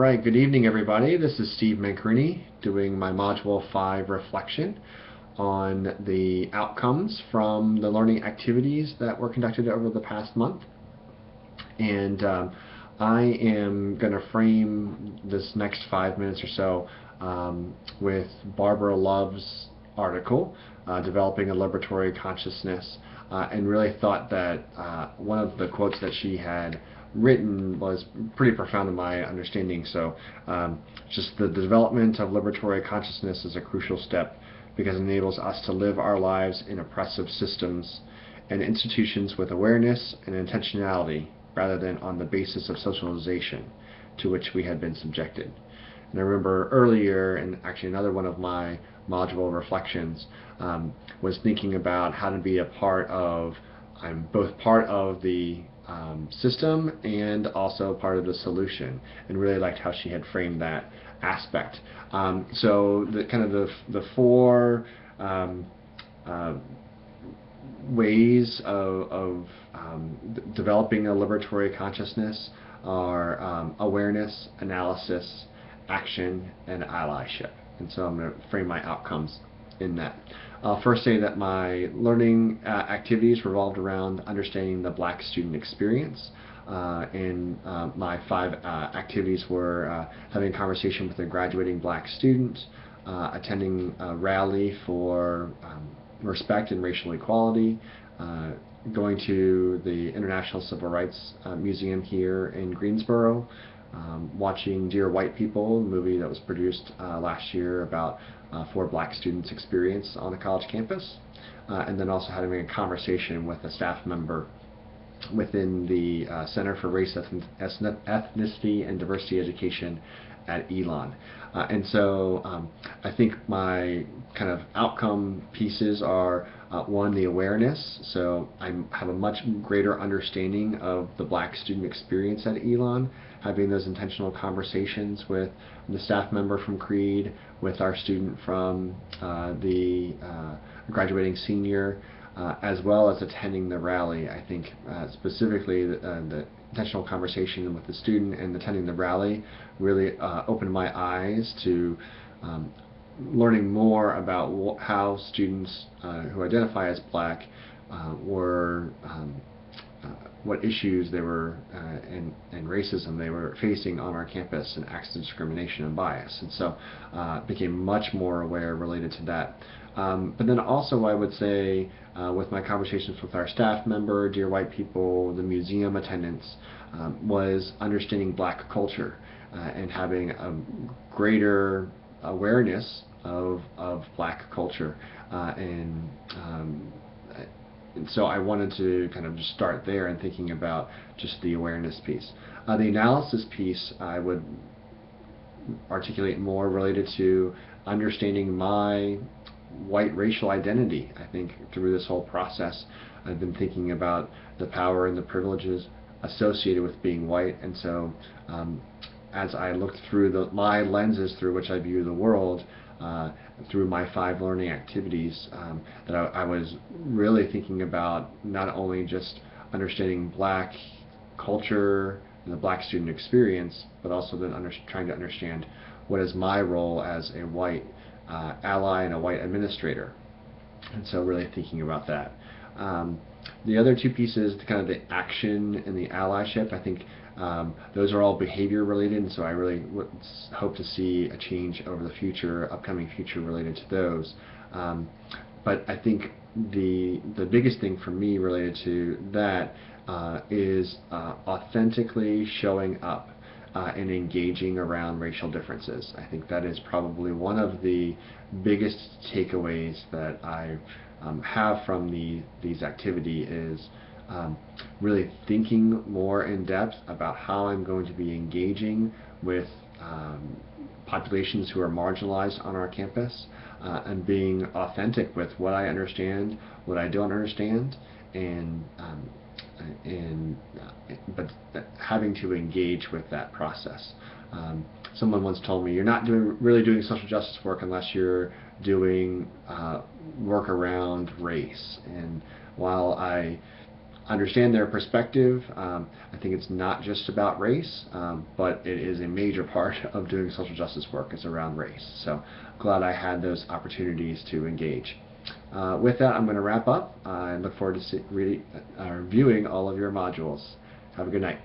Alright, good evening everybody. This is Steve Mencarini doing my Module 5 reflection on the outcomes from the learning activities that were conducted over the past month. And I am going to frame this next 5 minutes or so with Barbara Love's article, Developing a Liberatory Consciousness, and really thought that one of the quotes that she had written was pretty profound in my understanding. So just the development of liberatory consciousness is a crucial step because it enables us to live our lives in oppressive systems and institutions with awareness and intentionality rather than on the basis of socialization to which we had been subjected. And I remember earlier, and actually another one of my module reflections was thinking about how to be a part of, I'm both part of the system and also part of the solution, and really liked how she had framed that aspect. So the kind of the four ways of developing a liberatory consciousness are awareness, analysis, action, and allyship. And so I'm going to frame my outcomes in that. I'll first say that my learning activities revolved around understanding the Black student experience. And my 5 activities were having a conversation with a graduating Black student, attending a rally for respect and racial equality, going to the International Civil Rights Museum here in Greensboro, watching Dear White People, a movie that was produced last year about 4 Black students' experience on a college campus, and then also having a conversation with a staff member within the Center for Race, Ethnicity, and Diversity Education at Elon. And so I think my kind of outcome pieces are one, the awareness. So I have a much greater understanding of the Black student experience at Elon, having those intentional conversations with the staff member from Creed, with our student from the graduating senior, as well as attending the rally. I think specifically the intentional conversation with the student and attending the rally really opened my eyes to learning more about how students who identify as Black were what issues they were and racism they were facing on our campus, and acts of discrimination and bias. And so became much more aware related to that. But then also I would say with my conversations with our staff member, Dear White People, the museum attendants, was understanding Black culture and having a greater awareness of Black culture. And so I wanted to kind of just start there and thinking about just the awareness piece. The analysis piece I would articulate more related to understanding my white racial identity. I think through this whole process I've been thinking about the power and the privileges associated with being white, and so as I looked through my lenses through which I view the world, through my 5 learning activities, that I was really thinking about not only just understanding Black culture and the Black student experience, but also then trying to understand what is my role as a white ally and a white administrator. And so really thinking about that. The other 2 pieces, kind of the action and the allyship, I think those are all behavior related, and so I really hope to see a change over the upcoming future related to those. But I think the biggest thing for me related to that is authentically showing up and engaging around racial differences. I think that is probably one of the biggest takeaways that I have from these activities is really thinking more in depth about how I'm going to be engaging with populations who are marginalized on our campus, and being authentic with what I understand, what I don't understand, but having to engage with that process. Someone once told me, you're not really doing social justice work unless you're doing work around race. And while I understand their perspective. I think it's not just about race, but it is a major part of doing social justice work is around race. So glad I had those opportunities to engage. With that, I'm going to wrap up. I look forward to reviewing all of your modules. Have a good night.